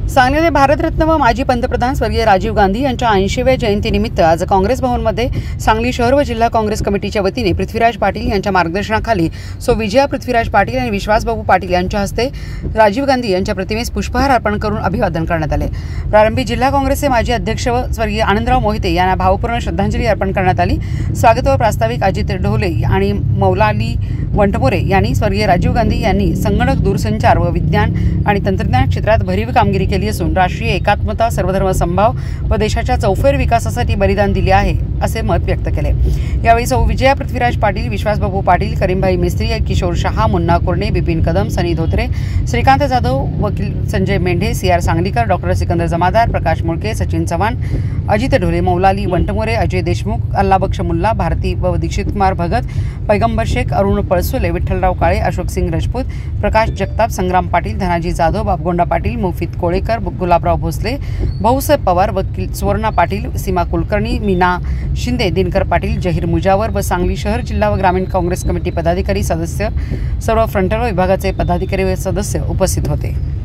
सांगलीमध्ये भारतरत्न व माजी पंतप्रधान स्वर्गीय राजीव गांधी यांच्या 80व्या जयंतीनिमित्त आज काँग्रेस भवनमध्ये सांगली शहर व जिल्हा काँग्रेस कमिटीच्या वतीने पृथ्वीराज पाटील यांच्या मार्गदर्शनाखाली विजया पृथ्वीराज पाटील आणि विश्वासबाबू पाटील यांच्या हस्ते राजीव गांधी यांच्या प्रतिमेस पुष्पहार अर्पण करून अभिवादन करण्यात आले। प्रारंभी जिल्हा काँग्रेसचे माजी अध्यक्ष व स्वर्गीय आनंदराव मोहिते यांना भावपूर्ण श्रद्धांजली अर्पण करण्यात आली। स्वागत व प्रास्ताविक अजित ढोले आणि मौलाली वंटमोरे यांनी स्वर्गीय राजीव गांधी यांनी संगणक, दूरसंचार व विज्ञान आणि तंत्रज्ञान क्षेत्रात भरीव कामगिरी केली असून राष्ट्रीय एकात्मता, सर्वधर्म समभाव व देशाच्या चौफेर विकासासाठी बलिदान दिले आहे असे मत व्यक्त केले। यावेळी विजया पृथ्वीराज पाटील, विश्वासबाबू पाटील, करीमभाई मिस्त्री, किशोर शहा, मुन्ना कोरणे, बिपिन कदम, सनी धोत्रे, श्रीकांत जाधव, वकील संजय मेंढे, CR सांगलीकर, डॉक्टर सिकंदर जमादार, प्रकाश मुळके, सचिन चव्हाण, अजित ढोले, मौलाली वंटमोरे, अजय देशमुख, अल्लाबक्ष मुल्ला, भारती व दीक्षित कुमार भगत, पैगंबर शेख, अरुण पळसुले, विठ्ठलराव काळे, अशोक सिंग राजपूत, प्रकाश जगताप, संग्राम पाटील, धनाजी जाधव, बापगोंडा पाटील, मुफीत कोळेकर, गुलाबराव भोसले, भाऊसाहेब पवार, वकील सुवर्णा पाटील, सीमा कुलकर्णी, मीना शिंदे, दिनकर पाटील, जहीर मुजावर व सांगली शहर, जिल्हा व ग्रामीण काँग्रेस कमिटी पदाधिकारी सदस्य, सर्व फ्रंटल विभागाचे पदाधिकारी व सदस्य उपस्थित होते।